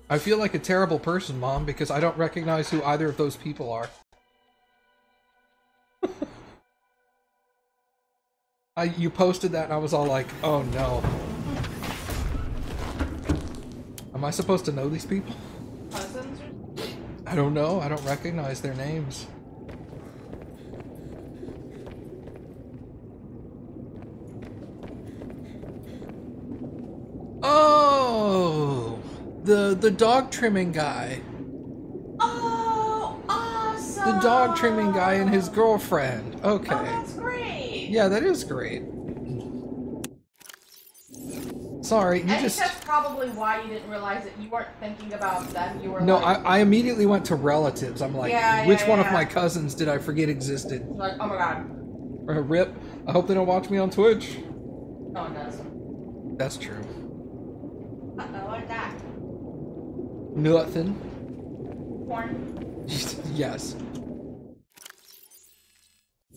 I feel like a terrible person, Mom, because I don't recognize who either of those people are. You posted that and I was all like, oh no. Am I supposed to know these people? Cousins? I don't know. I don't recognize their names. Oh! The dog trimming guy. Oh, awesome! The dog trimming guy and his girlfriend. Okay. Oh, that's great! Yeah, that is great. Sorry, I think that's probably why you didn't realize that you weren't thinking about them. You were No, like... I immediately went to relatives. I'm like, which one of my cousins did I forget existed? Like, oh my god. Rip. I hope they don't watch me on Twitch. No one does. That's true. Uh-oh, like that. Nothing. Porn. Yes.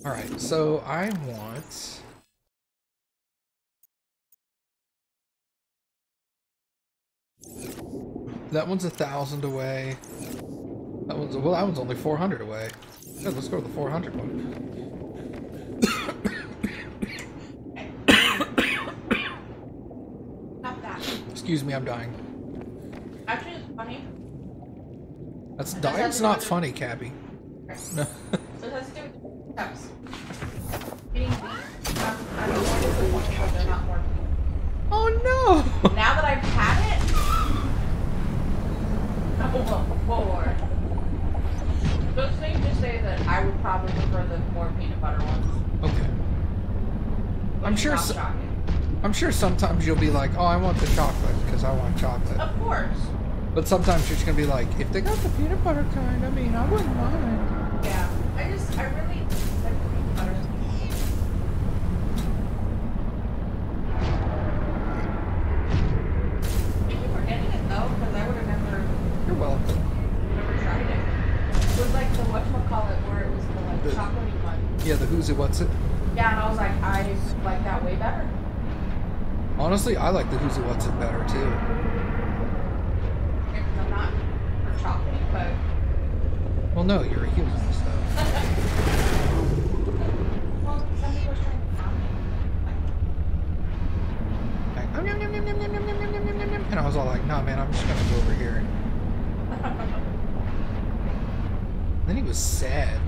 Alright, so I want... That one's 1,000 away. That one's only 400 away. Good, let's go to the 400 one. Not that. Excuse me, I'm dying. Actually, it's funny. Dying's not funny, Cabby. Okay. No. So it has to do with steps. Getting these, I'm more disappointed that they're not more. Oh no! Now that I've had it, more. Those things just say that I would probably prefer the more peanut butter ones. Okay. I'm sure sometimes you'll be like, oh, I want the chocolate because I want chocolate. Of course. But sometimes you're just gonna be like, if they got the peanut butter kind, I mean, I wouldn't mind. Yeah. I really like peanut butter. Thank you for getting it though, because I would have never. You're welcome. Never tried it. It was like the whatchamacallit where it was the chocolatey one. Yeah, the who's it, what's it? Yeah, and I was like, I like that way better. Honestly, I like the who's it, what's it better too. Because I'm not for chocolatey, but. Well, no, you're a human, so. Well, somebody was trying to tell me. And I was all like, nah, man, I'm just gonna go over here. Then he was sad.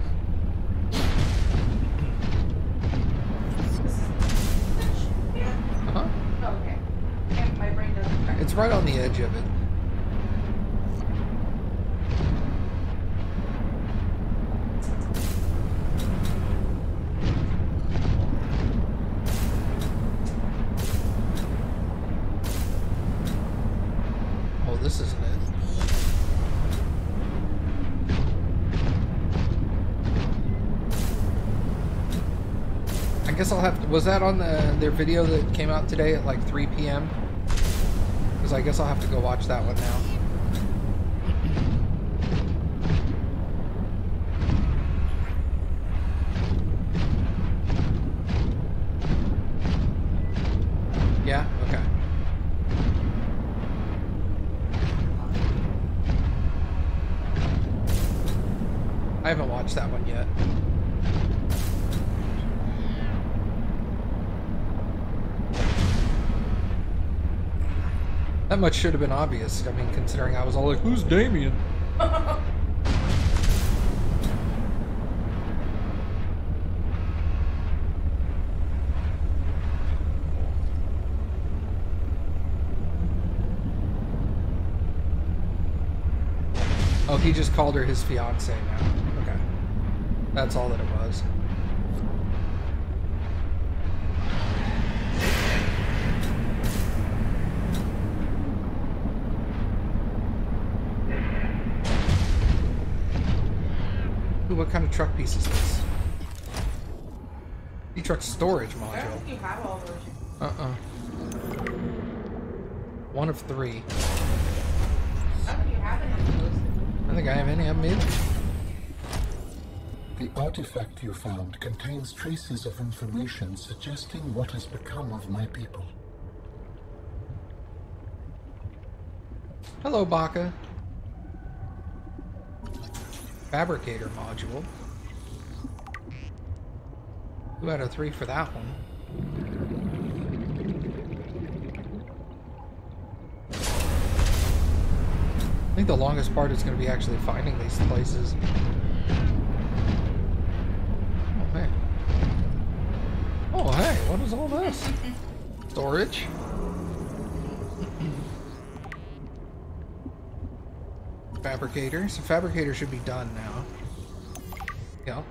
Uh-huh. Oh, okay. And my brain doesn't track. It's right on the edge of it. Oh, this isn't it. I guess I'll have to... Was that on their video that came out today at like 3 p.m.? Because I guess I'll have to go watch that one now. Yeah? Okay. I haven't watched that one yet. That much should have been obvious. I mean, considering I was all like, who's Damien? Oh, he just called her his fiance now. Okay. That's all that it was. Ooh, what kind of truck piece is this? E-truck storage module. I don't think you have all those. One of 3. I don't think you have any of those. I don't think I have any of them either. The artifact you found contains traces of information suggesting what has become of my people. Hello, Baka. Fabricator module. 2 out of 3 for that one. I think the longest part is going to be actually finding these places. Oh, hey. Oh, hey, what is all this? Storage? Fabricator. So fabricator should be done now. Yeah.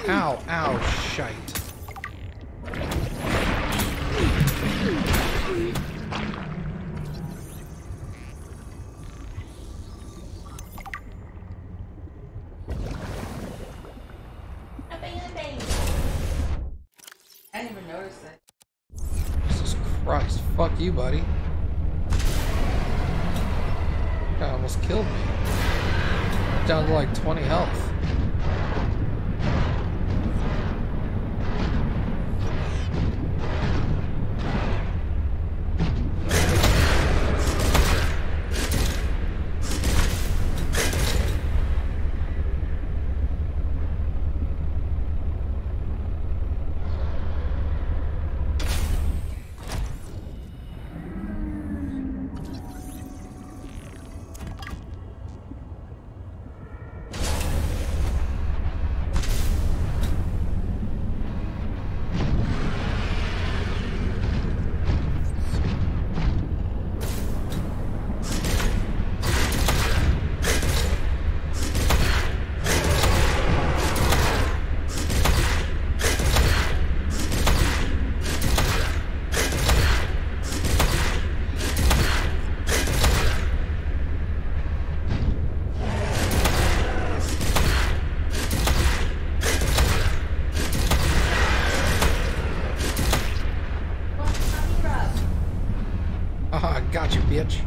Ow, ow, shite. I didn't even notice it. Jesus Christ, fuck you, buddy. That almost killed me. Down to like 20 health. Gotcha, bitch.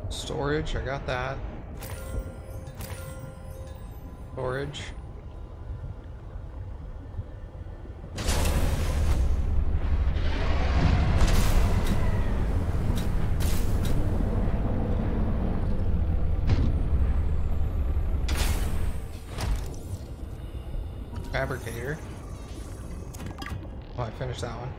Storage, I got that. Storage. Fabricator. Oh, I finished that one.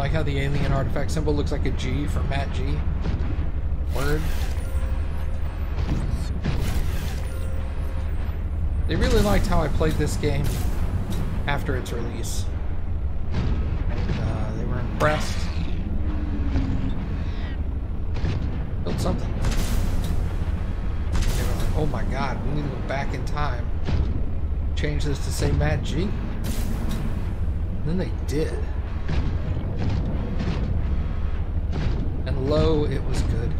like how the alien artifact symbol looks like a G for Matt G. Word. They really liked how I played this game after its release. They were impressed. Built something. They were like, oh my god, we need to go back in time. Change this to say Mad G. And then they did. And lo, it was good.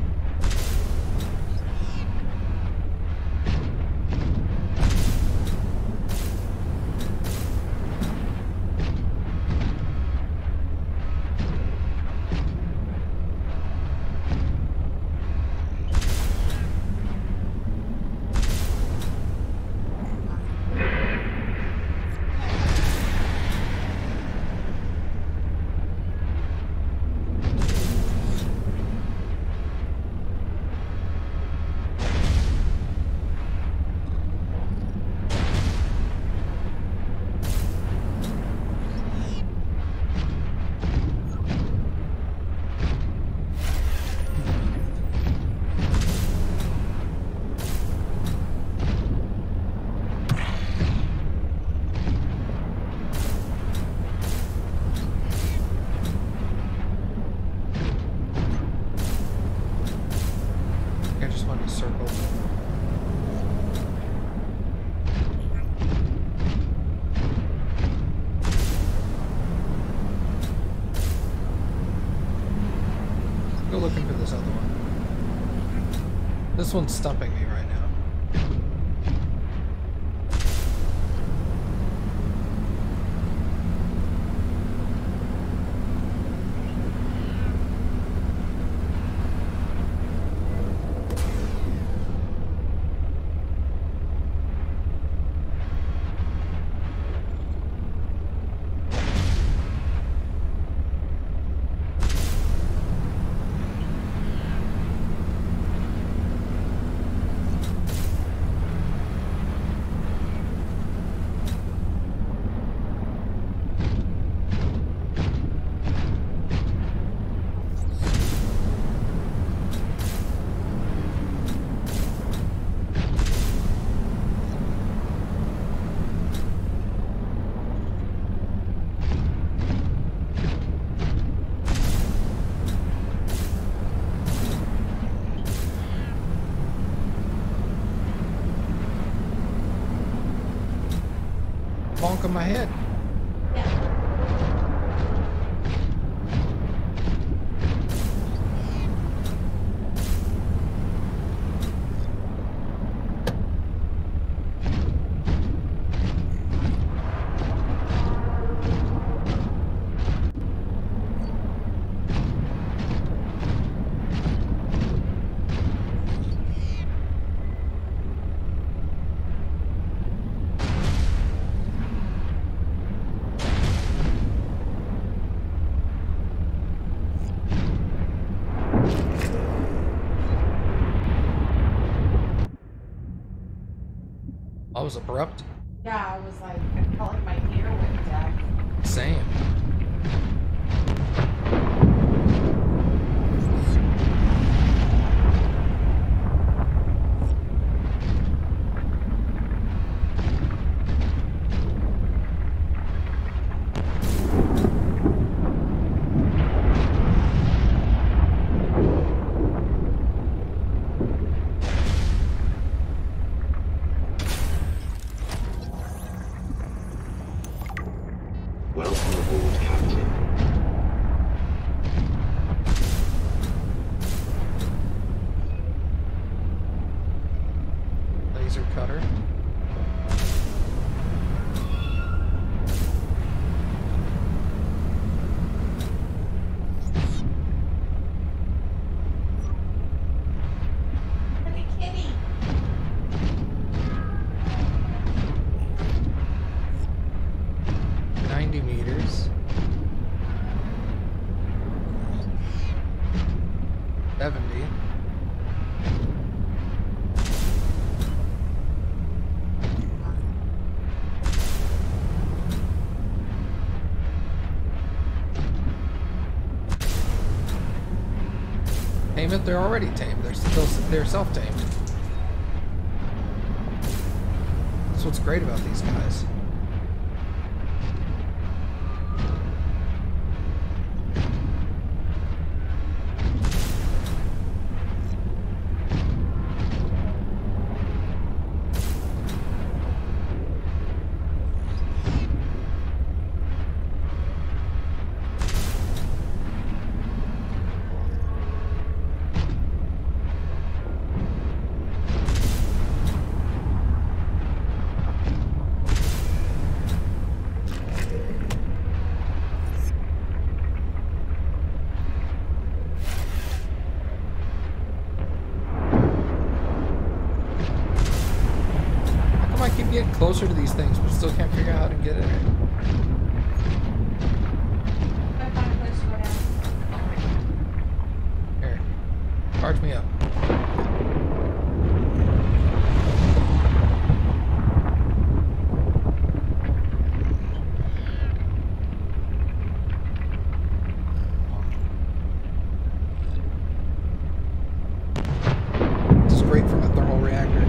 This one's stumping me right now. Bonk on my head. I was abrupt. Yeah, I was like, I felt like my ear went deaf. Same. tame it, they're already tamed. They're self-tamed. That's what's great about these guys. Getting closer to these things, but still can't figure out how to get in it. I found a place to go down. Here, charge me up. Straight from a thermal reactor.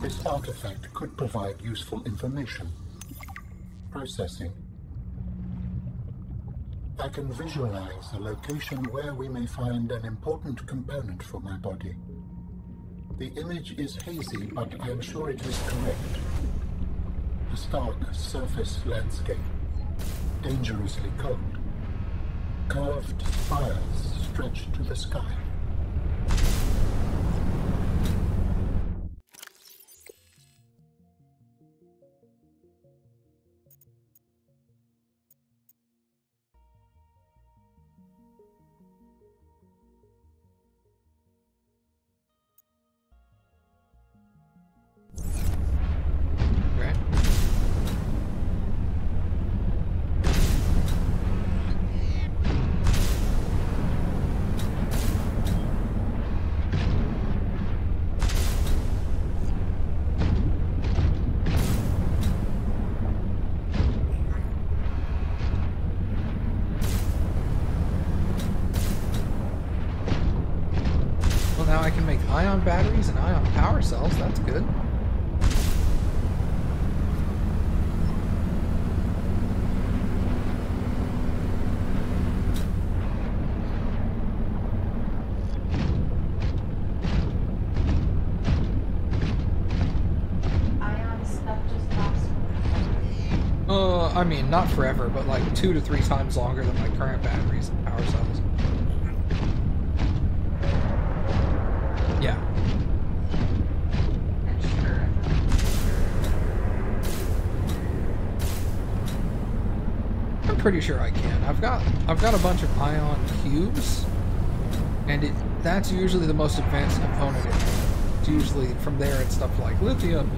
This artifact could provide useful information. Processing. I can visualize a location where we may find an important component for my body. The image is hazy, but I am sure it is correct. A stark surface landscape. dangerously cold. Curved spires stretch to the sky. Okay. Well, now I can make ion batteries and ion power cells. That's good. Ion stuff just lasts. I mean, not forever, but like 2 to 3 times longer than my current batteries and power cells. Yeah. Sure. I'm pretty sure I can. I've got a bunch of ion cubes, and that's usually the most advanced component in it. It's usually from there it's stuff like lithium.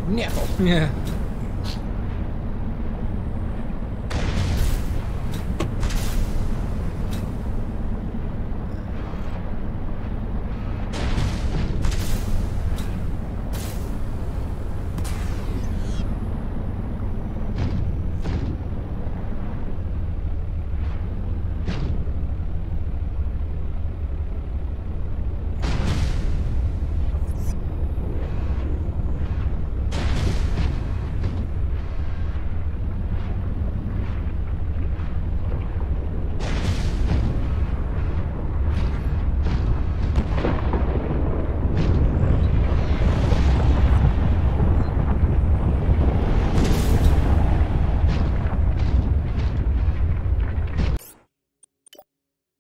Nickel. Yeah.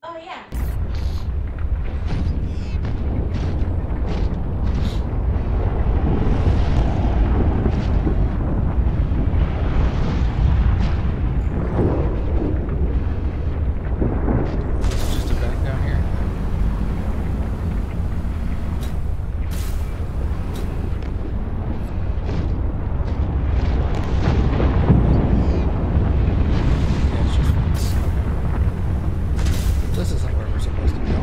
Oh yeah. It's just a vent down here. Yeah, it's just vents. Okay. This isn't where we're supposed to go.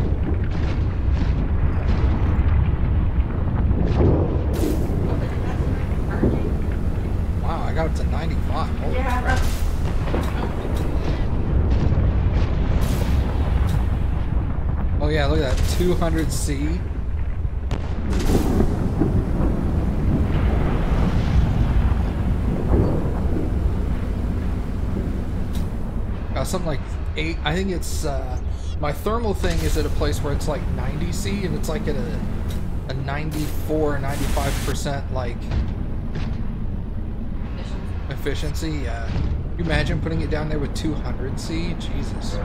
Wow, I got up to 95. Holy Yeah. crap. Oh yeah, look at that. 200C. Something like 8. I think it's my thermal thing is at a place where it's like 90C, and it's like at a 94 or 95% like efficiency. Yeah. Can you imagine putting it down there with 200C? Jesus. I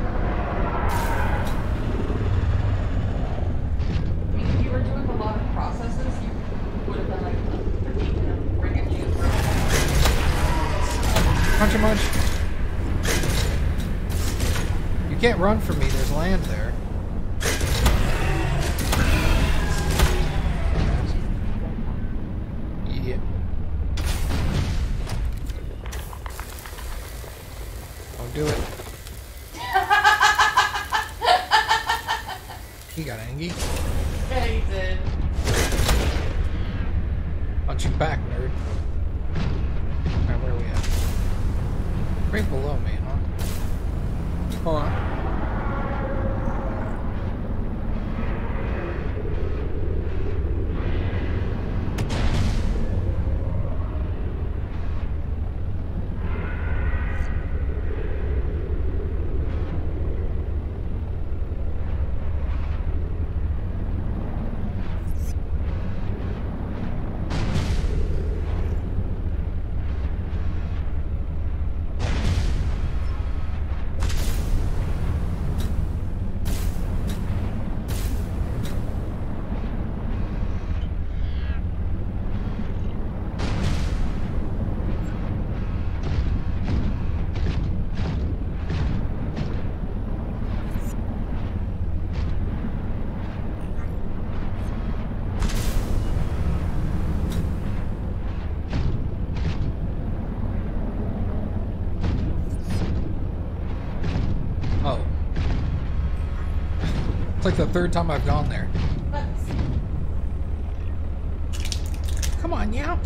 mean, if you were doing a lot of processes, you would have been like bring a juice. Punch a munch. You can't run from me, there's land there. Yeah. Don't do it. He got angry. Yeah, he did. Punch you back, nerd. Alright, where are we at? Right below me, huh? Hold on. It's like the third time I've gone there. Come on, yeah.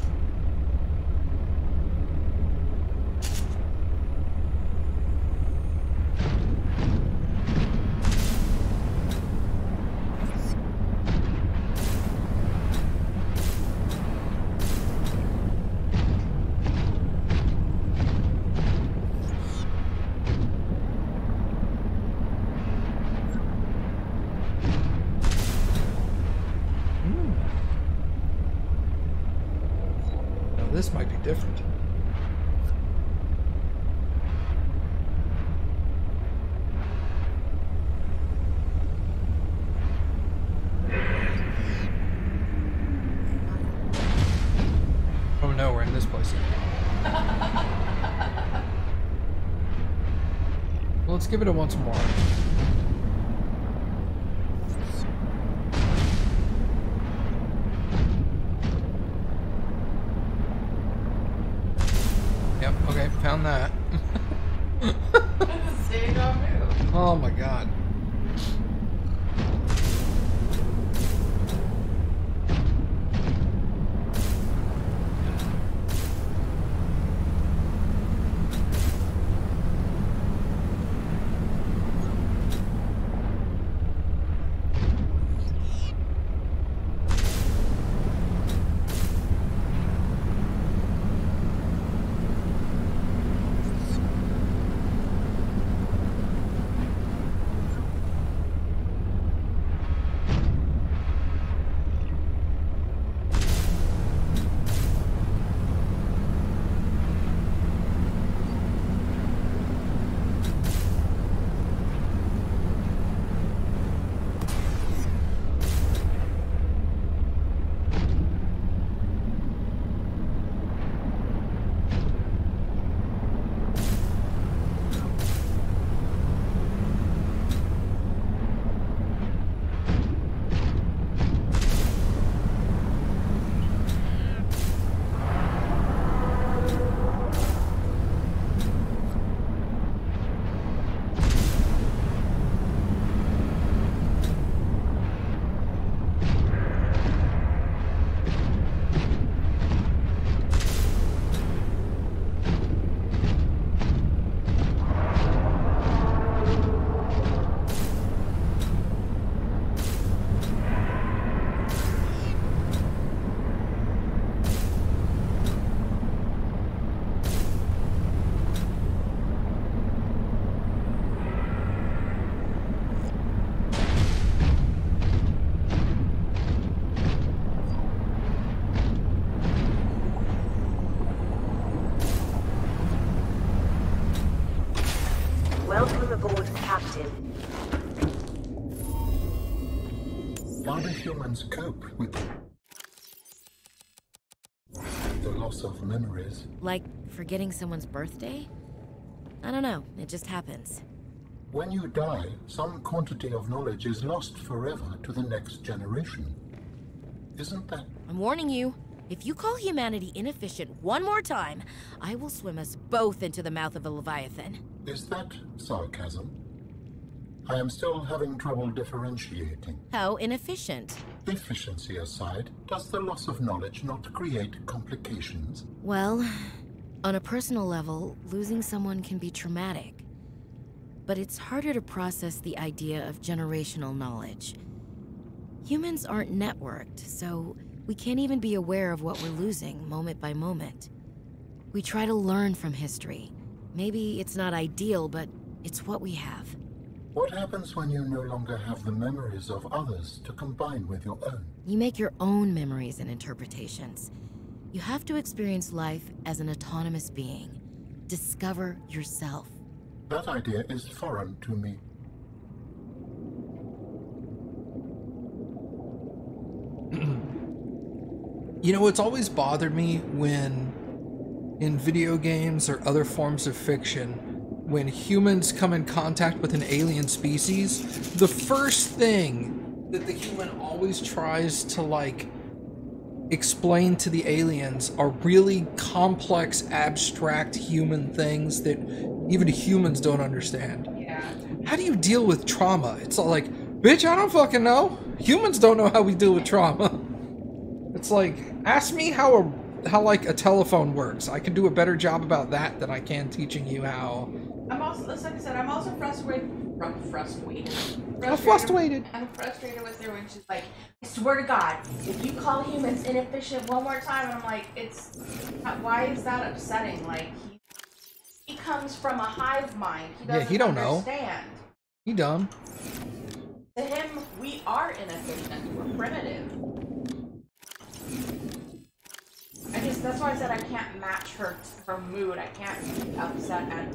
This might be different. Oh no, we're in this place again. Well, let's give it a once more. Yep, okay, found that. Oh my god. Welcome aboard, Captain. How do humans cope with the loss of memories? Like forgetting someone's birthday? I don't know, it just happens. When you die, some quantity of knowledge is lost forever to the next generation. Isn't that... I'm warning you, if you call humanity inefficient one more time, I will swim us both into the mouth of a Leviathan. is that sarcasm? I am still having trouble differentiating. How inefficient? Efficiency aside, does the loss of knowledge not create complications? Well, on a personal level, losing someone can be traumatic. But it's harder to process the idea of generational knowledge. Humans aren't networked, so we can't even be aware of what we're losing moment by moment. We try to learn from history. Maybe it's not ideal, but it's what we have. What happens when you no longer have the memories of others to combine with your own? You make your own memories and interpretations. You have to experience life as an autonomous being. Discover yourself. That idea is foreign to me. You know, it's always bothered me when, in video games or other forms of fiction, when humans come in contact with an alien species, the first thing that the human always tries to, like, explain to the aliens are really complex, abstract human things that even humans don't understand. Yeah. How do you deal with trauma? It's all like, Bitch, I don't fucking know. Humans don't know how we deal with trauma. It's like, ask me how like a telephone works. I can do a better job about that than I can teaching you how. I'm also, like I said, I'm also frustrated. I'm frustrated. I'm frustrated with her when she's like, I swear to God, if you call humans inefficient one more time, and I'm like, why is that upsetting? Like, he comes from a hive mind. He doesn't he don't understand. know. He dumb. To him, we are inefficient. We're primitive. I guess that's why I said I can't match her mood. I can't be upset at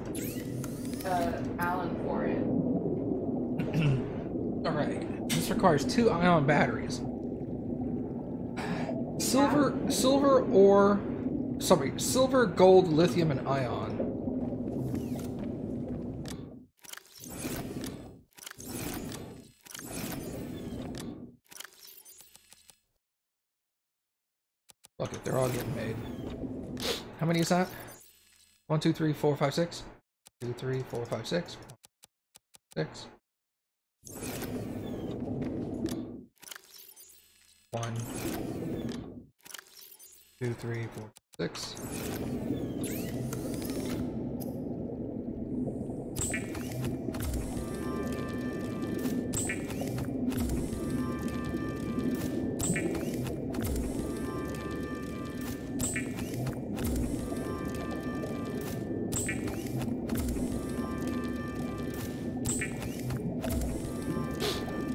Alan for it. Alright. This requires 2 ion batteries. Silver, gold, lithium, and ion. Look it, they're all getting made. How many is that? 1, 2, 3, 4, 5, 6. 2, 3, 4, 5, 6. 6. 1, 2, 3, 4, 6.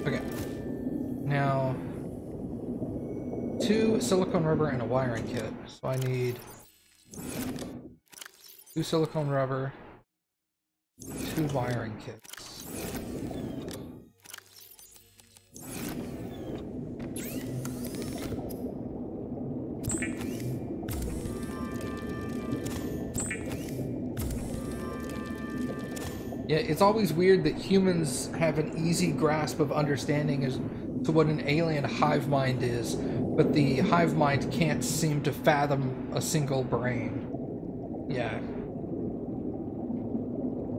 Okay. Now, 2 silicone rubber and a wiring kit. So I need 2 silicone rubber, 2 wiring kits. Yeah, it's always weird that humans have an easy grasp of understanding as to what an alien hive mind is, but the hive mind can't seem to fathom a single brain. Yeah.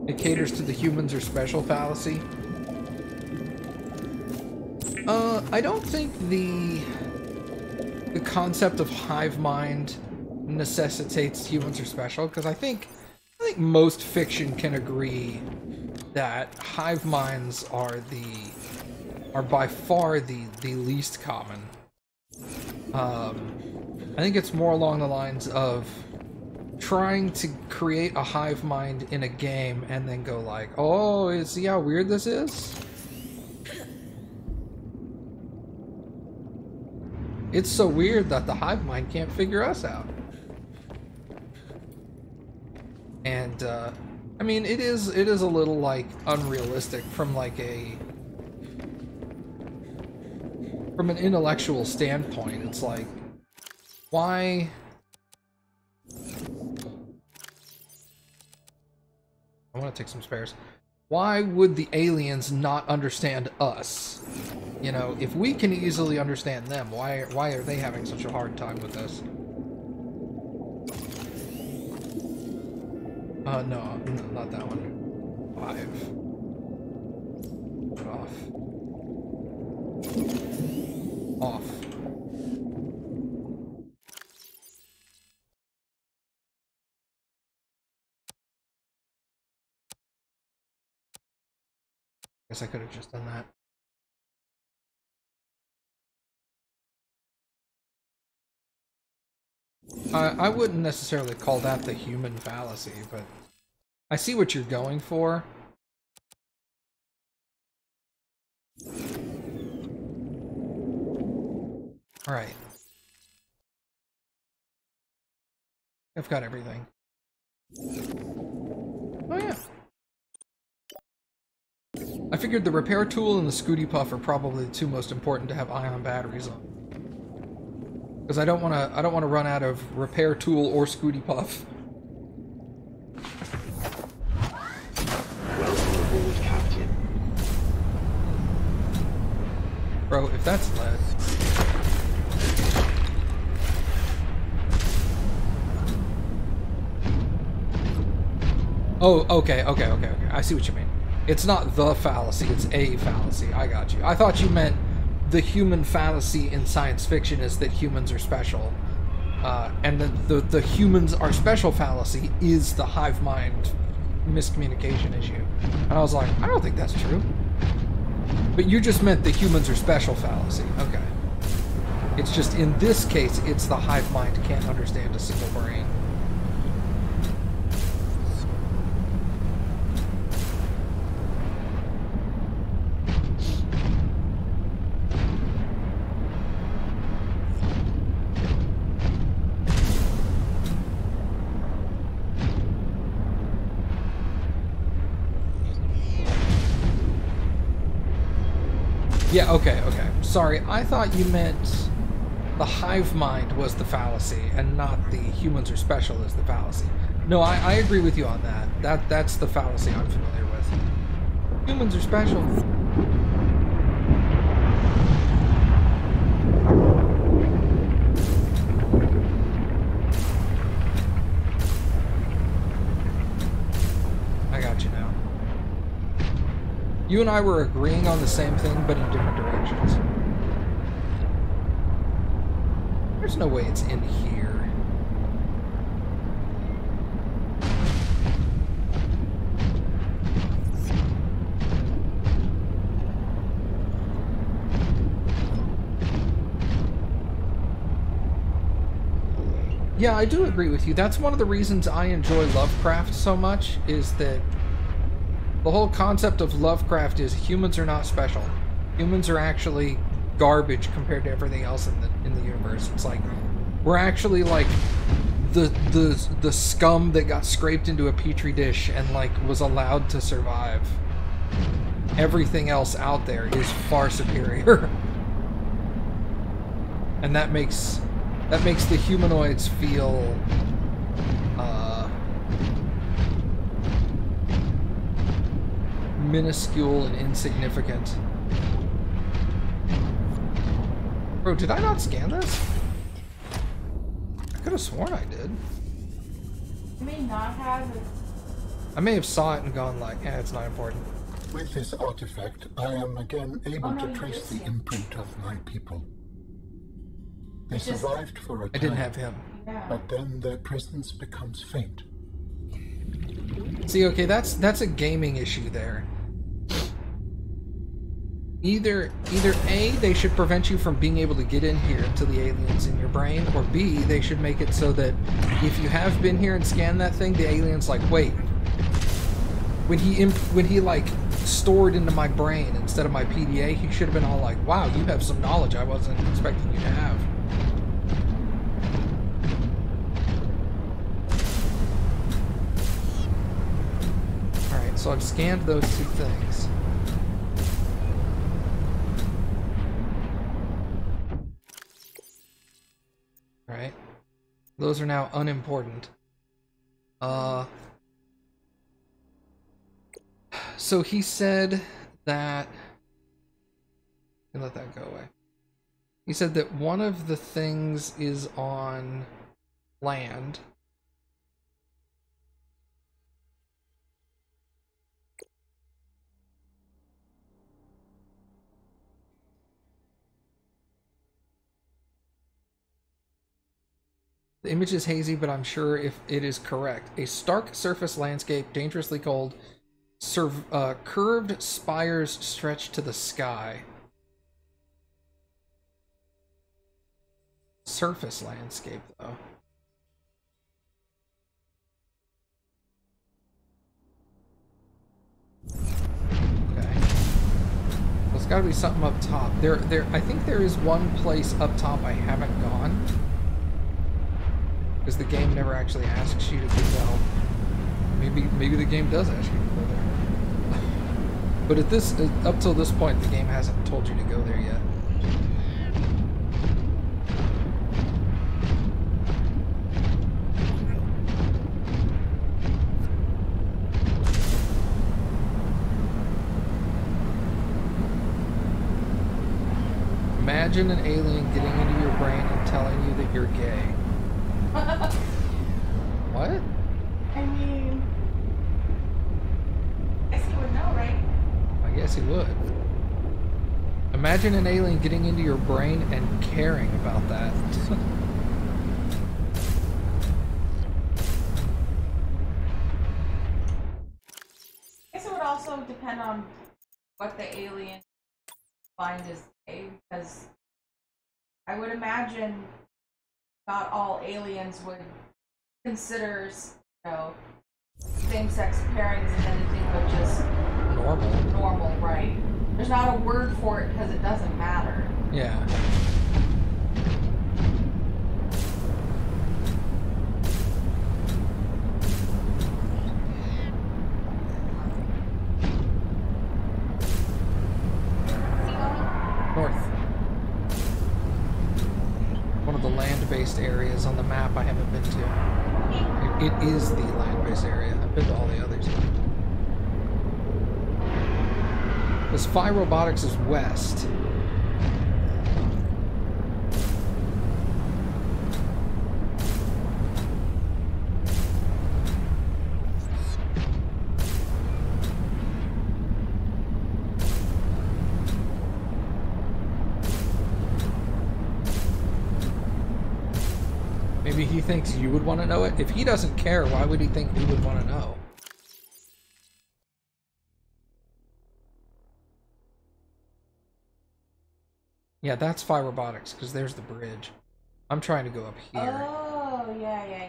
It caters to the humans are special fallacy. I don't think the concept of hive mind necessitates humans are special, because I think most fiction can agree that hive minds are by far the least common. I think it's more along the lines of trying to create a hive mind in a game and then go like, oh, see how weird this is? It's so weird that the hive mind can't figure us out. And, I mean, it is a little, like, unrealistic from, like, from an intellectual standpoint. It's like, why... I want to take some spares. Why would the aliens not understand us? You know, if we can easily understand them, why are they having such a hard time with us? No, not that one. 5. Put off. Off. Guess I could have just done that. I wouldn't necessarily call that the human fallacy, but I see what you're going for. Alright. I've got everything. Oh yeah. I figured the repair tool and the Scooty Puff are probably the 2 most important to have ion batteries on. Because I don't want to run out of repair tool or Scooty Puff. Welcome aboard, Captain. Bro, if that's lead. Oh, okay. I see what you mean. It's not the fallacy, it's a fallacy. I got you. I thought you meant the human fallacy in science fiction is that humans are special. And the humans are special fallacy is the hive mind miscommunication issue. And I was like, I don't think that's true. But you just meant the humans are special fallacy. Okay. It's just in this case, it's the hive mind can't understand a single brain. Yeah, okay. Sorry, I thought you meant the hive mind was the fallacy and not the humans are special is the fallacy. No, I agree with you on that. That's the fallacy I'm familiar with. Humans are special. I got you now. You and I were agreeing on the same thing, but in different directions. There's no way it's in here. Yeah, I do agree with you. That's one of the reasons I enjoy Lovecraft so much, is that the whole concept of Lovecraft is humans are not special. Humans are actually garbage compared to everything else in the universe. It's like we're actually like the scum that got scraped into a petri dish and like was allowed to survive. Everything else out there is far superior. And that makes the humanoids feel minuscule and insignificant. Bro, did I not scan this? I could have sworn I did. You may not have. I may have saw it and gone like, eh, it's not important. With this artifact, I am again able to trace the imprint of my people. They survived for a time. I didn't have him. Yeah. But then their presence becomes faint. See, okay, that's a gaming issue there. Either A, they should prevent you from being able to get in here to the aliens in your brain, or B, they should make it so that if you have been here and scanned that thing, the alien's like, wait. When he like stored into my brain instead of my PDA, he should have been all like, wow, you have some knowledge I wasn't expecting you to have. Alright, so I've scanned those two things. Alright. Those are now unimportant. So he said that... Let that go away. He said that one of the things is on land. The image is hazy, but I'm sure if it is correct. A stark surface landscape, dangerously cold, curved spires stretch to the sky. Surface landscape, though. Okay. There's got to be something up top. I think there is one place up top I haven't gone. Because the game never actually asks you to go down. Maybe the game does ask you to go there. But up till this point, the game hasn't told you to go there yet. Imagine an alien getting into your brain and telling you that you're gay. What? I mean, I guess you would know, right? guess he would. Imagine an alien getting into your brain and caring about that. I guess it would also depend on what the alien find is gay, because I would imagine not all aliens would consider, you know, same-sex pairings as anything but just normal, right? There's not a word for it because it doesn't matter. Yeah. North. One of the land-based areas on the map I haven't been to. It is the land-based area. I've been to all the others. Because Phi Robotics is west. Maybe he thinks you would want to know it. If he doesn't care, why would he think we would want to know? Yeah, that's Phi Robotics, because there's the bridge. I'm trying to go up here. Oh, yeah.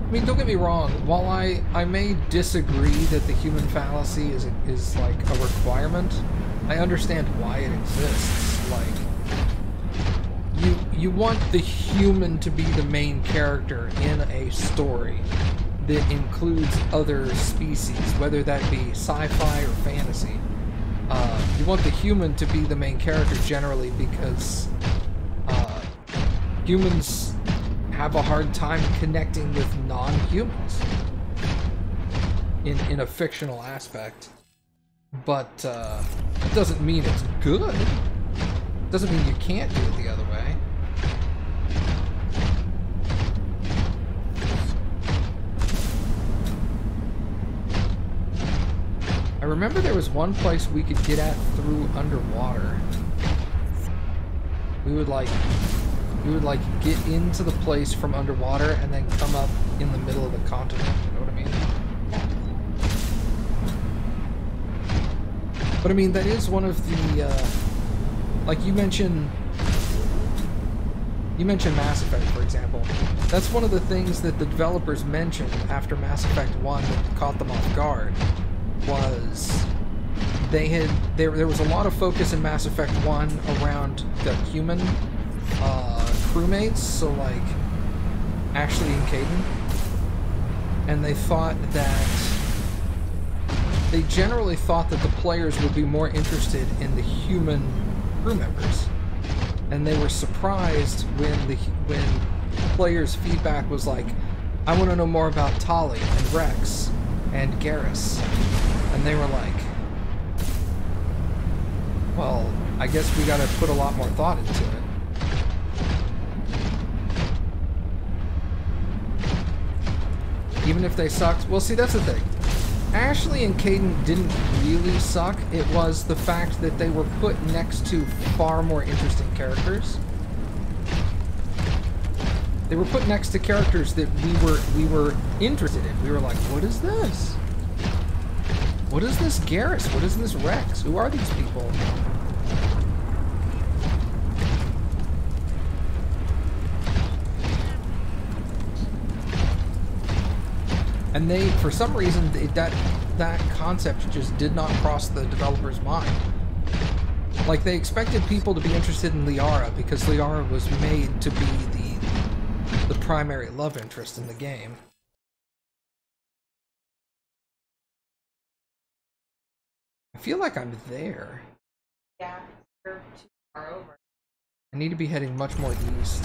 I mean, don't get me wrong, while I may disagree that the human fallacy is like a requirement, I understand why it exists. Like, you want the human to be the main character in a story that includes other species, whether that be sci-fi or fantasy. You want the human to be the main character generally because humans have a hard time connecting with non-humans in a fictional aspect, but it doesn't mean it's good. It doesn't mean you can't do it the other way. I remember there was one place we could get at through underwater. We would like get into the place from underwater and then come up in the middle of the continent, you know what I mean? But I mean, that is one of the, like you mentioned Mass Effect, for example. That's one of the things that the developers mentioned after Mass Effect 1 that caught them off guard, was there was a lot of focus in Mass Effect 1 around the human crewmates, so like Ashley and Caden, and they generally thought that the players would be more interested in the human crew members, and they were surprised when players' feedback was like, I want to know more about Tali and Rex and Garrus, and they were like, well, I guess we gotta put a lot more thought into it. Even if they sucked. Well, see, that's the thing. Ashley and Caden didn't really suck. It was the fact that they were put next to far more interesting characters. They were put next to characters that we were interested in. We were like, what is this? What is this Garrus? What is this Rex? Who are these people? And they, for some reason, that concept just did not cross the developer's mind. Like, they expected people to be interested in Liara because Liara was made to be the primary love interest in the game. I feel like I'm there. Yeah, you're too far over. I need to be heading much more east.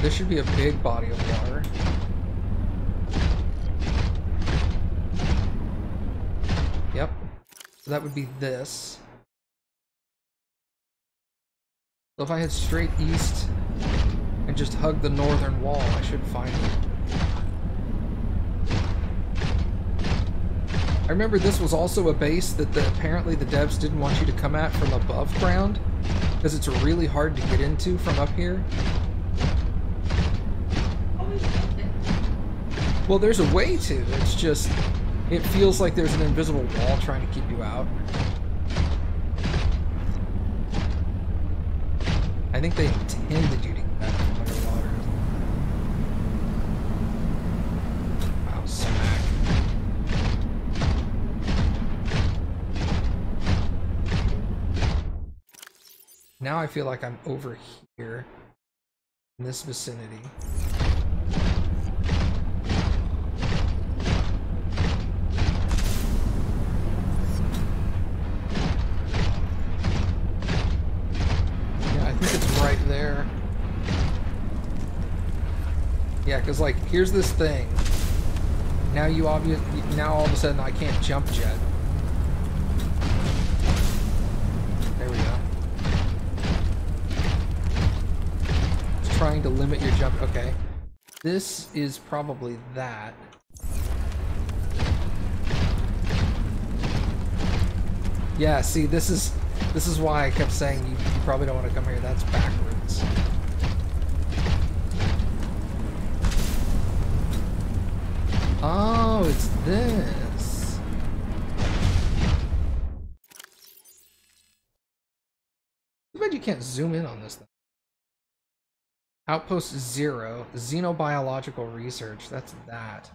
There should be a big body of water. Yep. So that would be this. So if I head straight east and just hug the northern wall, I should find it. I remember this was also a base that apparently the devs didn't want you to come at from above ground because it's really hard to get into from up here. Well, there's a way to. It's just, it feels like there's an invisible wall trying to keep you out. I think they intended you to get that from underwater. Wow, smack. Now I feel like I'm over here in this vicinity. Right there. Yeah, because like here's this thing. Now now all of a sudden I can't jump jet. There we go. It's trying to limit your jump. Okay. This is probably that. Yeah, see, this is why I kept saying you probably don't want to come here. That's backwards. Oh, it's this. Too bad you can't zoom in on this thing. Outpost 0, xenobiological research. That's that.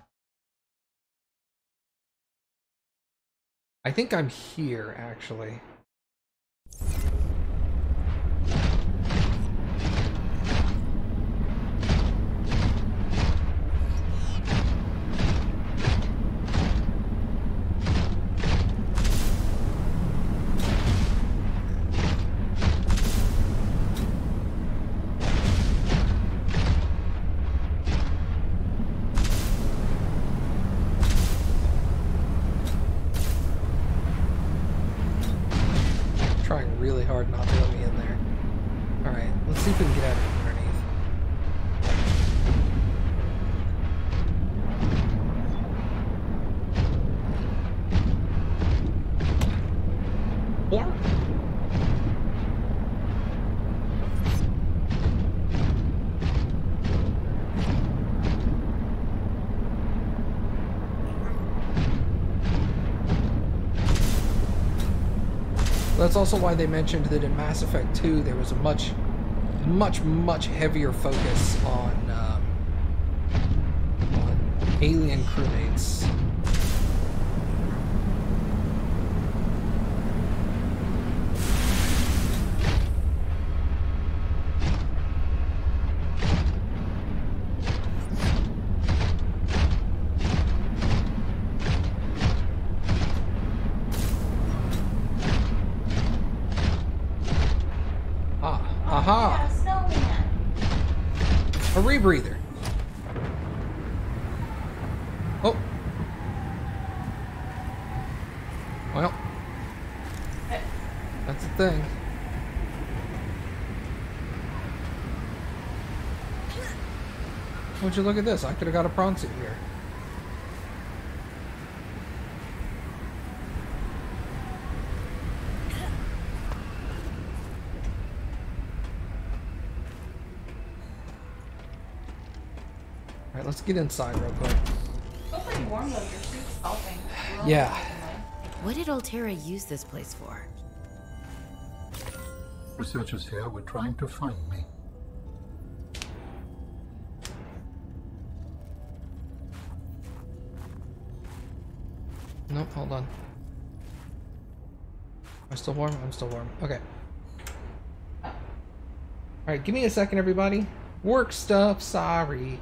I think I'm here, actually. Trying really hard not to let me in there. Alright, let's see if we can get out of underneath. Yeah. That's also why they mentioned that in Mass Effect 2 there was a much heavier focus on alien crewmates. Aha! Yeah, a rebreather. Oh. Well. That's the thing. Would you look at this? I could have got a prawn suit here. Alright, let's get inside real quick. It's pretty warm though, your suit's helping. Yeah. What did Altera use this place for? Researchers here were trying to find me. Nope, hold on. Am I still warm? I'm still warm. Okay. Alright, give me a second, everybody. Work stuff, sorry.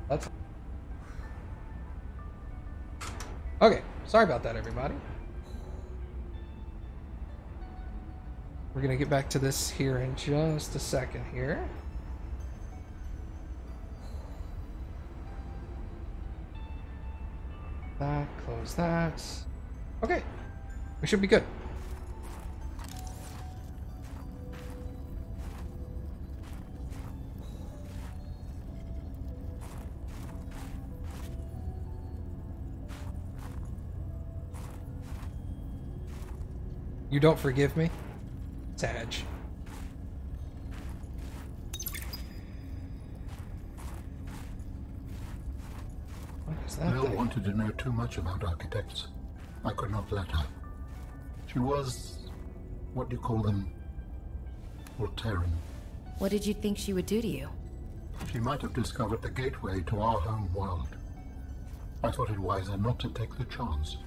That's okay. Sorry about that, everybody. We're gonna get back to this here in just a second here. That, close that. Okay, we should be good. You don't forgive me? Sag. What is that Nell thing? wanted to know too much about architects. I could not let her. She was, what do you call them? Voltairean. What did you think she would do to you? She might have discovered the gateway to our home world. I thought it wiser not to take the chance.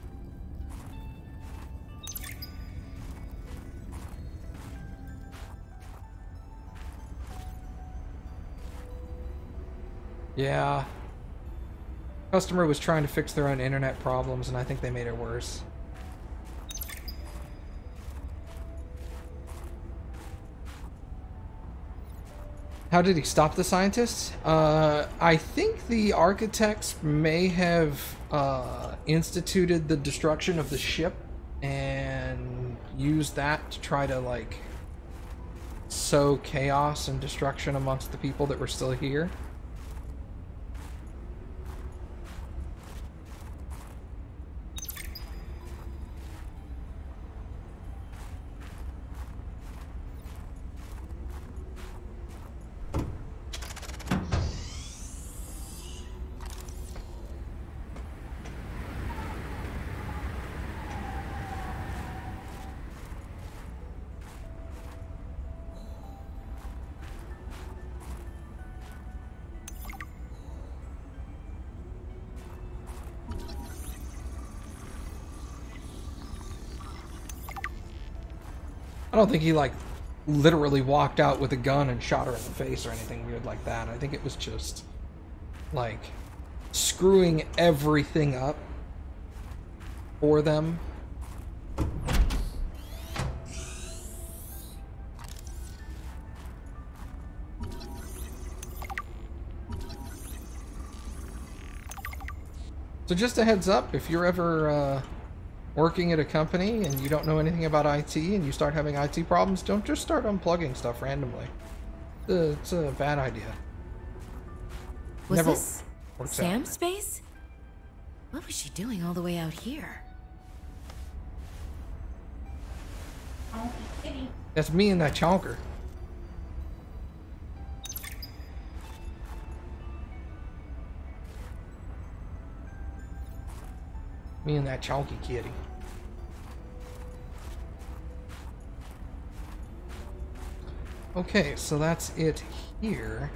Yeah. Customer was trying to fix their own internet problems, and I think they made it worse. How did he stop the scientists? I think the architects may have instituted the destruction of the ship and used that to try to, like, sow chaos and destruction amongst the people that were still here. I don't think he, like, literally walked out with a gun and shot her in the face or anything weird like that. I think it was just, like, screwing everything up for them. So just a heads up, if you're ever working at a company and you don't know anything about IT and you start having IT problems, don't just start unplugging stuff randomly. It's a bad idea. Was Never this works out. Sam's space? What was she doing all the way out here? Oh, kitty. That's me and that chonker. Me and that chonky kitty. Okay, so that's it here.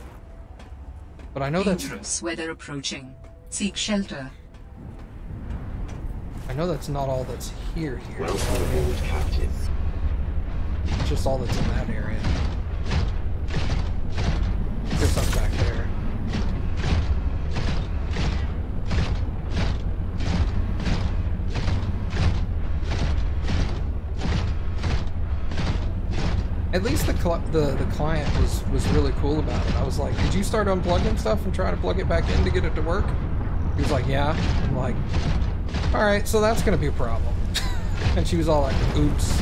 But I know Dangerous weather approaching. Seek shelter. I know that's not all that's here. Welcome aboard, Captain. It's just all that's in that area. There's something back there. At least the client was really cool about it. I was like, did you start unplugging stuff and trying to plug it back in to get it to work? He was like, yeah. I'm like, alright, so that's gonna be a problem. And she was all like, oops.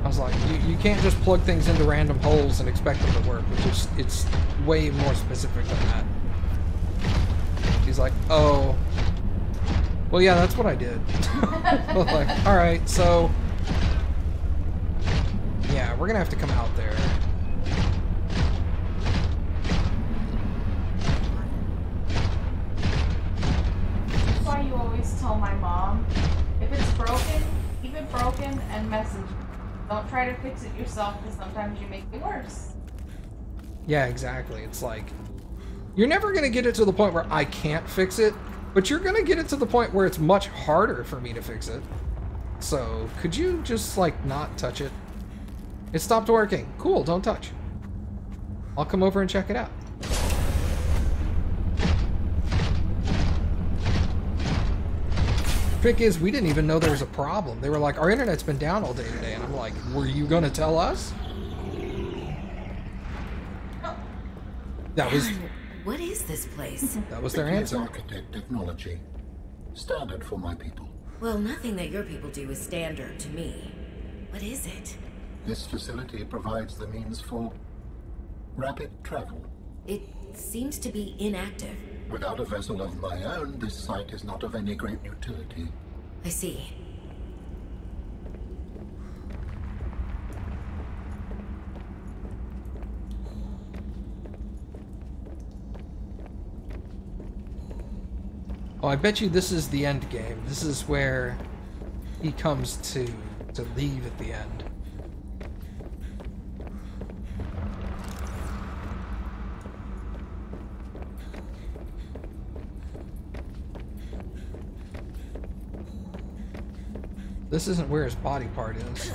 I was like, you can't just plug things into random holes and expect them to work. It's way more specific than that. She's like, oh. Well, yeah, that's what I did. Like, alright, so... yeah, we're gonna have to come out there. That's why you always tell my mom, if it's broken, keep it broken and message me. Don't try to fix it yourself because sometimes you make it worse. Yeah, exactly. It's like, you're never gonna get it to the point where I can't fix it, but you're gonna get it to the point where it's much harder for me to fix it. So, could you just, like, not touch it? It stopped working. Cool, don't touch. I'll come over and check it out. trick is, we didn't even know there was a problem. They were like, our internet's been down all day today. And I'm like, were you gonna tell us? That was... What is this place? That was their It is answer. architect technology. Standard for my people. Well, nothing that your people do is standard to me. What is it? This facility provides the means for rapid travel. It seems to be inactive. Without a vessel of my own, this site is not of any great utility. I see. Oh, I bet you this is the end game. This is where he comes to leave at the end. This isn't where his body part is.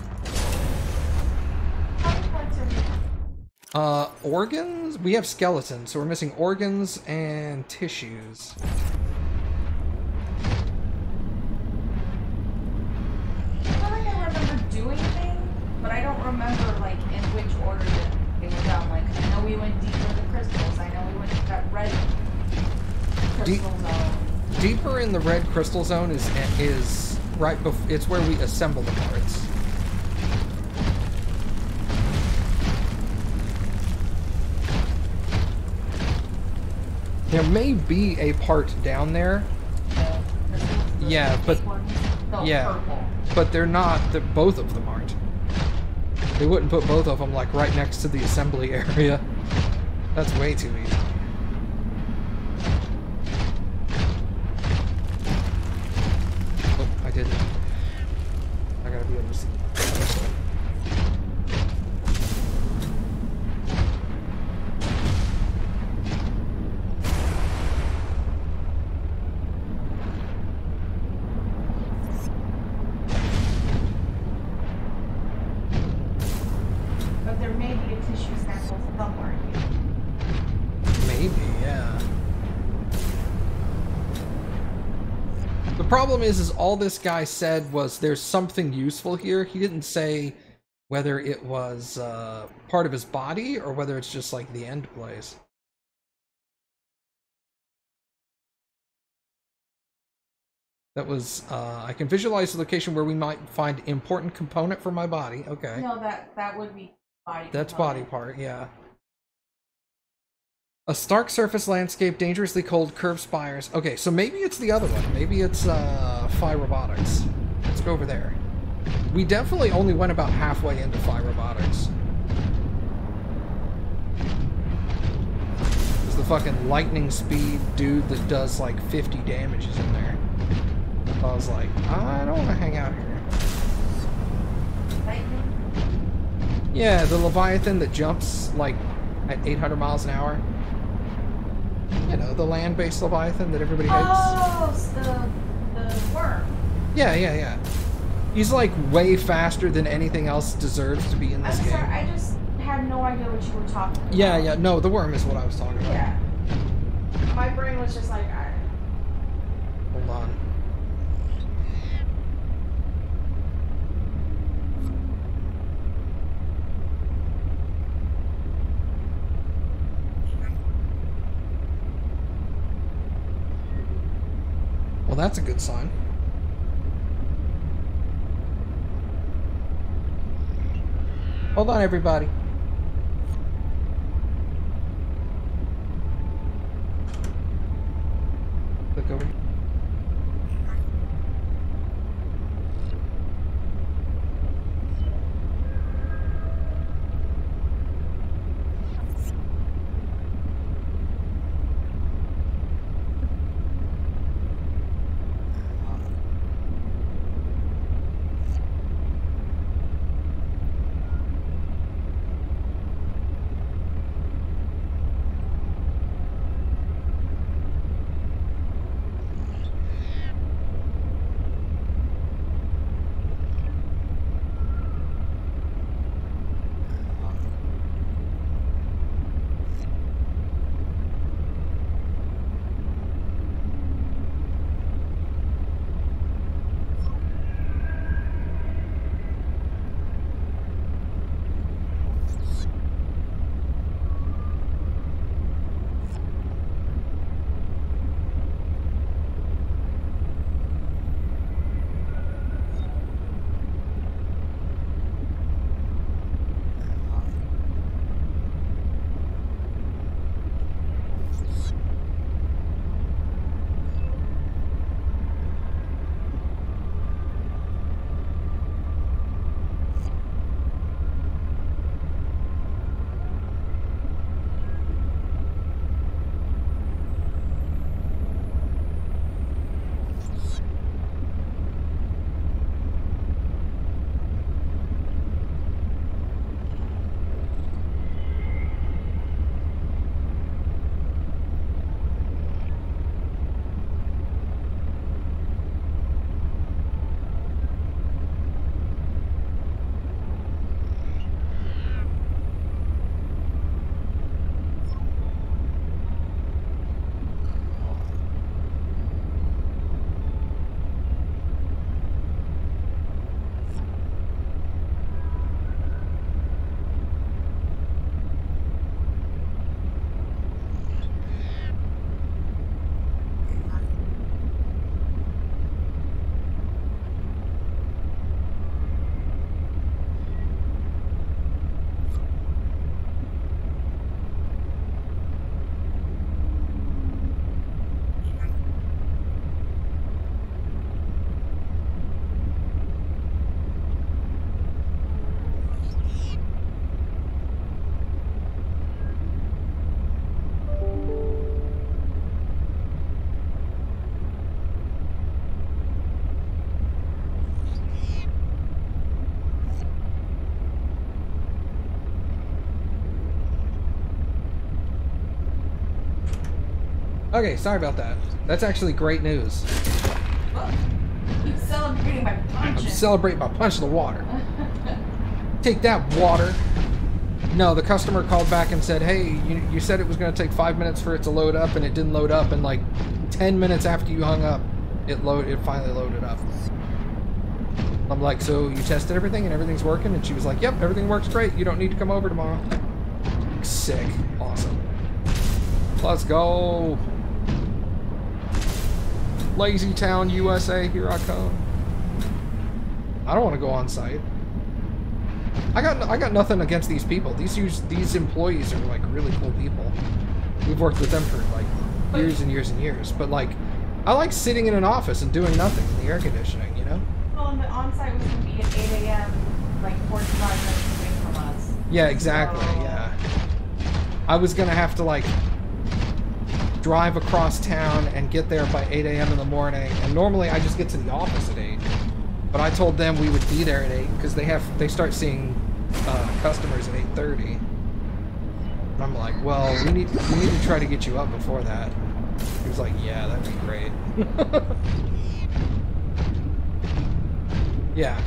Organs? We have skeletons, so we're missing organs and tissues. I feel like I remember doing things, but I don't remember like in which order they were done. Like I know we went deep into the crystals. I know we went to that red crystal zone. Deeper in the red crystal zone is right before. It's where we assemble the parts. There may be a part down there. Yeah, but but they're not. Both of them aren't. They wouldn't put both of them like right next to the assembly area. That's way too easy. Oh, I didn't. I gotta be able to see this way. But there may be a tissue sample somewhere here. Maybe, yeah. The problem is all this guy said was there's something useful here. He didn't say whether it was part of his body or whether it's just like the end place. That was, I can visualize the location where we might find important component for my body. Okay. No, that would be body. That's body part, yeah. A stark surface landscape, dangerously cold, curved spires. Okay, so maybe it's the other one. Maybe it's Phi Robotics. Let's go over there. We definitely only went about halfway into Phi Robotics. There's the fucking lightning speed dude that does like 50 damages in there. I was like, I don't want to hang out here. Lightning? Yeah, the Leviathan that jumps like at 800 miles an hour. You know, the land-based Leviathan that everybody hates. Oh, the worm. Yeah. He's like way faster than anything else deserves to be in this I'm game. sorry, I just had no idea what you were talking about. Yeah, no, the worm is what I was talking about. Yeah. My brain was just like, Hold on. Well, that's a good sign. Hold on, everybody. Click over. Okay, sorry about that. That's actually great news. Look, he's celebrating by I'm punching. celebrating by punching the water. Take that, water. No, the customer called back and said, hey, you said it was going to take 5 minutes for it to load up, and it didn't load up, and like 10 minutes after you hung up, it finally loaded up. I'm like, so you tested everything and everything's working? And she was like, yep, everything works great. You don't need to come over tomorrow. Sick. Awesome. Let's go. Lazy Town, USA, here I come. I don't want to go on site. I got nothing against these people. These employees are like really cool people. We've worked with them for like years and years and years. But like, I like sitting in an office and doing nothing in the air conditioning, you know? Well, and the on-site was going to be at 8 a.m., like 45 minutes away from us. Yeah, exactly, So... yeah. I was gonna have to like drive across town and get there by 8 a.m. in the morning, and normally I just get to the office at 8. But I told them we would be there at 8 because they start seeing customers at 8:30. And I'm like, well, we need to try to get you up before that. He was like, yeah, that'd be great. Yeah.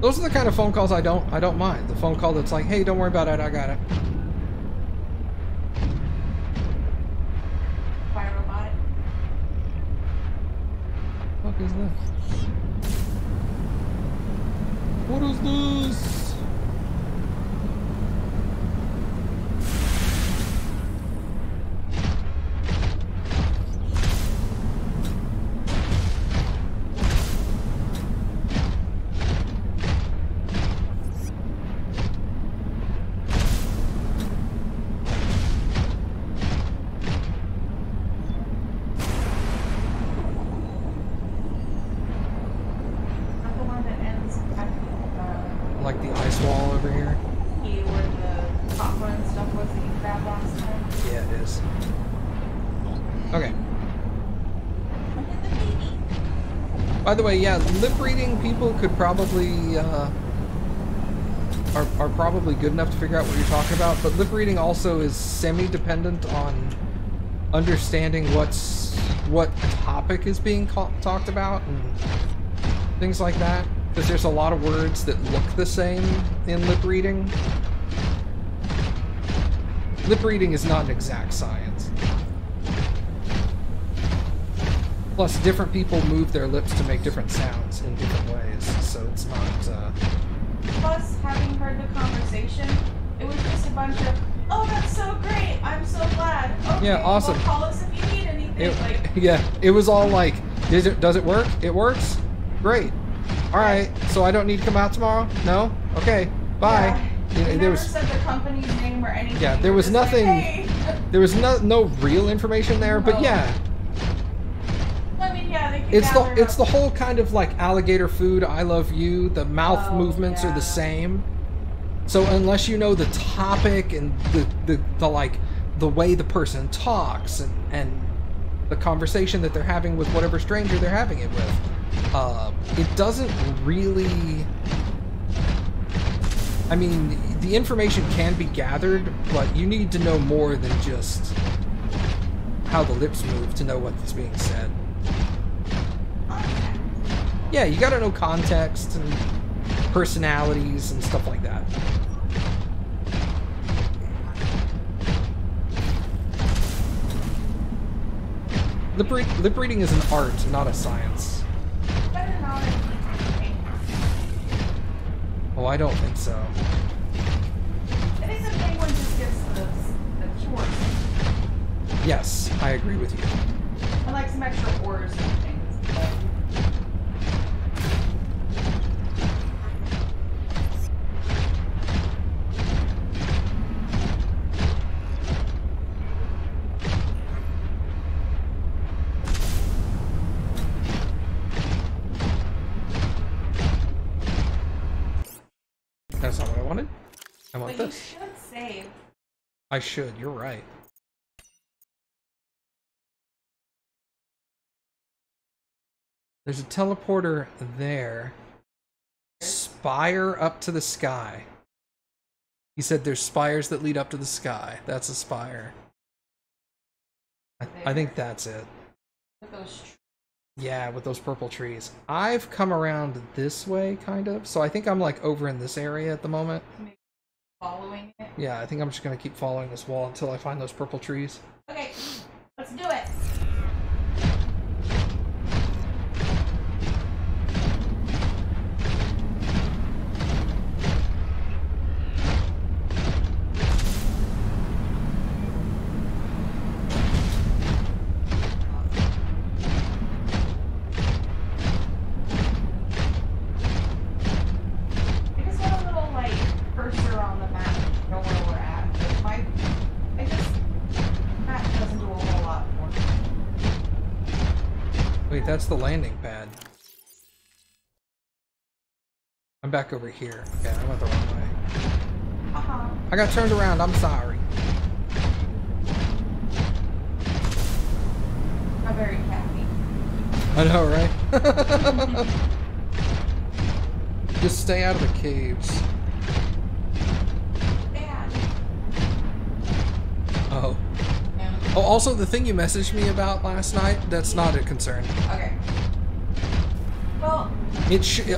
Those are the kind of phone calls I don't mind. The phone call that's like, hey, don't worry about it, I got it. Fire robotic. What is this? What is this? Like the ice wall over here? Where the popcorn stuff was that you grabbed last time. Yeah, it is. Okay. By the way, yeah, lip reading people could probably are probably good enough to figure out what you're talking about, but lip reading also is semi-dependent on understanding what topic is being talked about and things like that. Because there's a lot of words that look the same in lip reading. Lip reading is not an exact science. Plus, different people move their lips to make different sounds in different ways, so it's not... Plus, having heard the conversation, it was just a bunch of, oh, that's so great, I'm so glad. Okay, Yeah, awesome. Well, call us if you need anything. Yeah, it was all like, does it work? It works? Great. Alright, so I don't need to come out tomorrow? No? Okay, bye. Yeah, they never said the company's name or anything. Yeah, there was nothing... Like, hey. There was no real information there, but yeah. I mean, yeah, they could It's the whole kind of like alligator food, I love you, the mouth movements are the same. So unless you know the topic and the like, the way the person talks and the conversation that they're having with whatever stranger they're having it with, it doesn't really... I mean, the information can be gathered, but you need to know more than just how the lips move to know what's being said. Yeah, you gotta know context and personalities and stuff like that. Lip reading is an art, not a science. Oh, I don't think so. I think the penguin just gets the cure. Yes, I agree with you. I like some extra orders and things. But... That's not what I wanted. I want But this. you should save. I should, you're right. There's a teleporter there. Spire up to the sky. He said there's spires that lead up to the sky. That's a spire. I think that's it. With those Yeah, with those purple trees. I've come around this way, kind of. So I think I'm like over in this area at the moment. maybe following it. Yeah, I think I'm just gonna keep following this wall until I find those purple trees. Okay, let's do it. I just want a little like cursor on the map to know where we're at. I just map doesn't do a whole lot for me. Wait, that's the landing pad. I'm back over here. Okay, I went the wrong way. I got turned around, I'm sorry. I'm very happy. I know, right? Just stay out of the caves. Bad. Oh. Yeah. Oh, also the thing you messaged me about last night, that's not a concern. Okay. Well,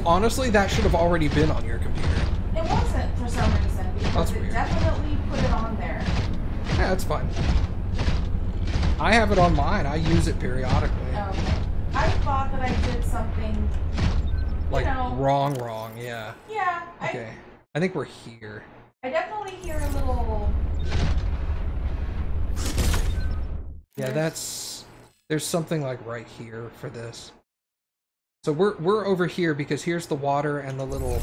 Honestly, that should have already been on your computer. it wasn't for some reason because That's it weird. definitely put it on there. Yeah, that's fine. I have it on mine. I use it periodically. Okay. I thought that I did something. Like, know. wrong, yeah. Yeah. Okay. I think we're here. I definitely hear a little. Yeah, there's something like right here for this. So we're over here because here's the water and the little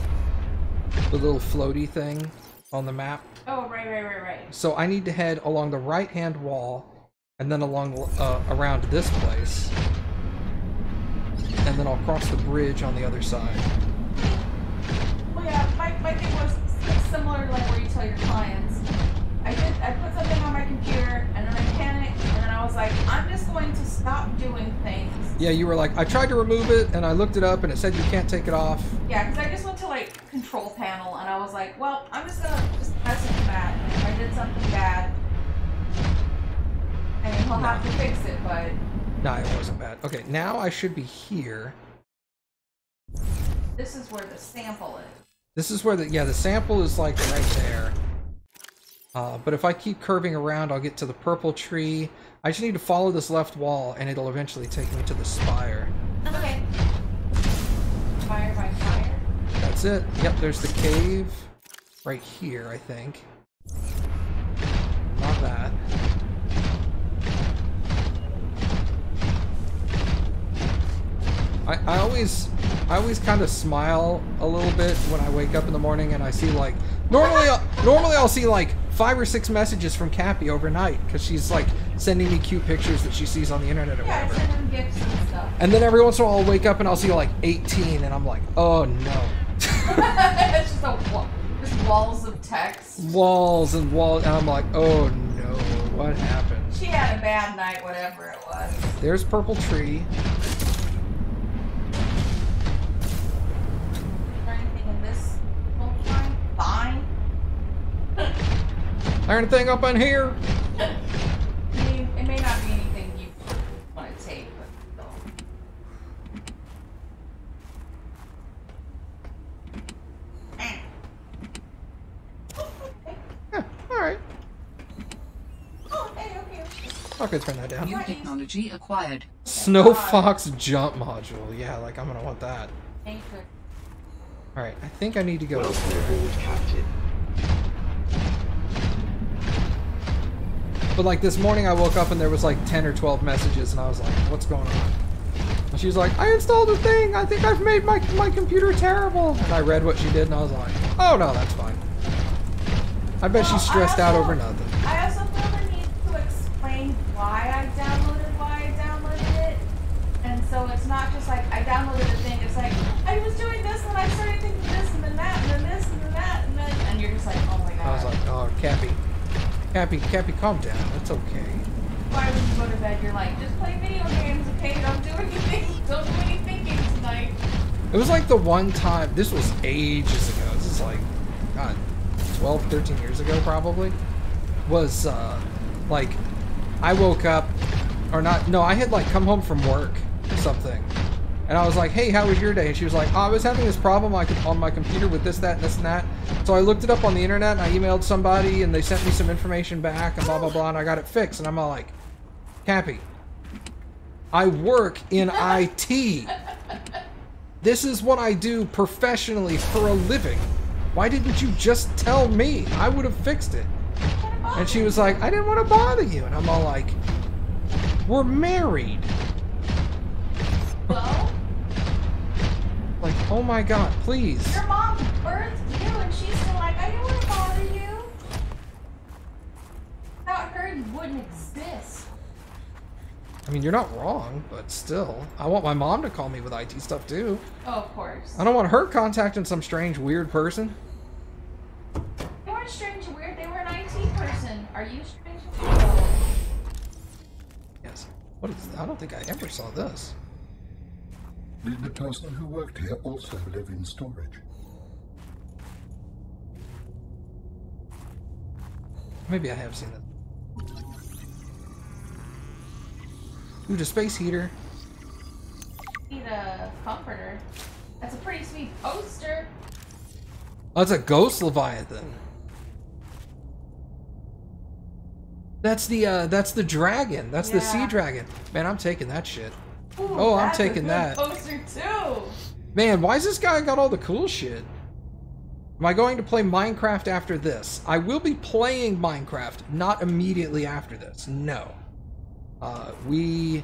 floaty thing on the map. Oh, right. So I need to head along the right-hand wall and then along around this place. And then I'll cross the bridge on the other side. Well, yeah, my thing was similar to like where you tell your clients. I put something on my computer and then I panicked and then I was like, I'm just going to stop doing things. Yeah, you were like, I tried to remove it and I looked it up and it said you can't take it off. Yeah, because I just went to like control panel and I was like, well, I'm just gonna message that. And if I did something bad, I mean, he'll have to fix it, but. No, it wasn't bad. Okay, now I should be here. This is where the sample is. This is where the sample is like right there. But if I keep curving around, I'll get to the purple tree. I just need to follow this left wall and it'll eventually take me to the spire. Okay. Fire by fire. That's it. Yep, there's the cave right here, I think. Not that. I always kind of smile a little bit when I wake up in the morning and I see like normally I'll see like 5 or 6 messages from Cappy overnight because she's like sending me cute pictures that she sees on the internet or Yeah, I whatever. send them gifts and stuff. And then every once in a while I'll wake up and I'll see like 18 and I'm like, oh no. It's just just walls of text. Walls and walls, and I'm like, oh no, what happened? She had a bad night, whatever it was. There's purple tree. Is there anything in this whole time? Fine. There anything up in here? I mean, it may not be anything you want to take, but still. Yeah, alright. Oh, okay. Okay, turn that down. New technology acquired. Snow Fox jump module. Yeah, like I'm gonna want that. Thank you. Alright, I think I need to go. Welcome aboard, Captain. But like this morning I woke up and there was like 10 or 12 messages and I was like, what's going on? And she was like, I installed a thing. I think I've made my computer terrible. And I read what she did and I was like, oh no, that's fine. I bet she's stressed out over nothing. I also feel the need to explain why I downloaded it. And so it's not just like I downloaded a thing, it's like I was doing this and I started thinking this and then that and then this and then that and then and you're just like, oh my god. I was like, oh, Cappy, calm down. It's okay. Why when you go to bed you're like, just play video games, okay? Don't do anything thinking tonight. It was like the one time, this was ages ago. This is like, God, 12, 13 years ago probably. Was, like, I woke up or not, no, I had like come home from work or something. And I was like, hey, how was your day? And she was like, oh, I was having this problem on my computer with this, that, and this and that. So I looked it up on the internet and I emailed somebody and they sent me some information back and blah, blah, blah. And I got it fixed. And I'm all like, Cappy, I work in IT. This is what I do professionally for a living. Why didn't you just tell me? I would have fixed it. And she was like, I didn't want to bother you. And I'm all like, we're married. Well, like, oh my god, please. your mom birthed you and she's still like, I didn't want to bother you. Without her, you wouldn't exist. I mean, you're not wrong, but still. I want my mom to call me with IT stuff too. Oh, of course. I don't want her contacting some strange, weird person. They weren't strange and weird, they were an IT person. Are you strange and weird? Yes. What is I don't think I ever saw this. Did the person who worked here also live in storage? Maybe I have seen it. Ooh, the space heater. Need a comforter. That's a pretty sweet poster. Oh, it's a ghost Leviathan. That's the dragon. That's the sea dragon. Man, I'm taking that shit. Ooh, Oh, I'm that's taking a good that. poster too. Man, why is this guy got all the cool shit? Am I going to play Minecraft after this? I will be playing Minecraft, not immediately after this. No. We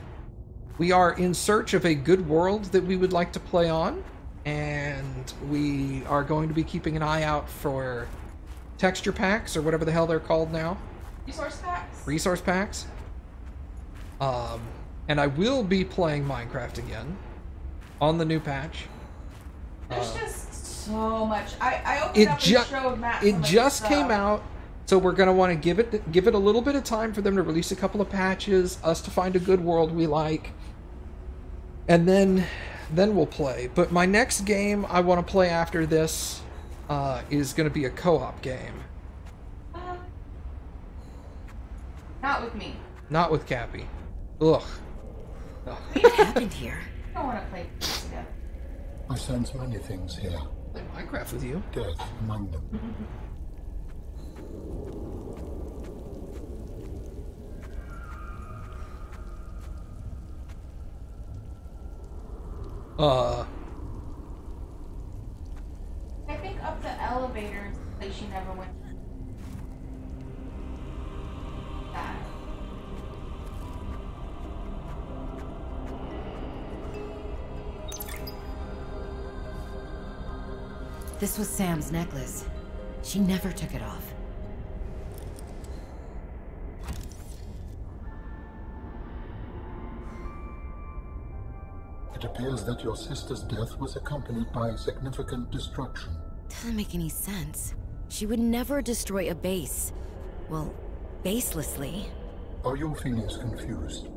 are in search of a good world that we would like to play on, and we are going to be keeping an eye out for texture packs, or whatever the hell they're called now. Resource packs? Resource packs. And I will be playing Minecraft again on the new patch. There's just so much. I opened up and showed Matt it some of just the came stuff. out, so we're gonna want to give it a little bit of time for them to release a couple of patches, us to find a good world we like, and then we'll play. But my next game I want to play after this is gonna be a co-op game. Not with me. Not with Cappy. Ugh. What happened here? I don't want to play this together. I sense many things here, Play Minecraft with you. death among them. I think up the elevator is the place you never went. That. This was Sam's necklace. She never took it off. It appears that your sister's death was accompanied by significant destruction. Doesn't make any sense. She would never destroy a base. Well, baselessly. Are your feelings confused?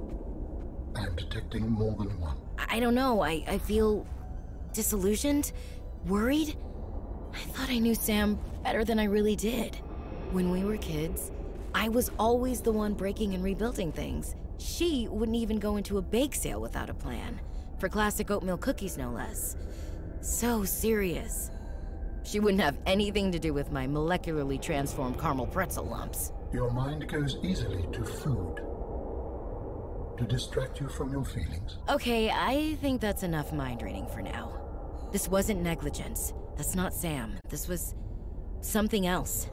I am detecting more than one. I don't know. I feel disillusioned, worried. I thought I knew Sam better than I really did. When we were kids, I was always the one breaking and rebuilding things. She wouldn't even go into a bake sale without a plan. For classic oatmeal cookies, no less. So serious. She wouldn't have anything to do with my molecularly transformed caramel pretzel lumps. Your mind goes easily to food. To distract you from your feelings. Okay, I think that's enough mind reading for now. This wasn't negligence. That's not Sam. This was something else.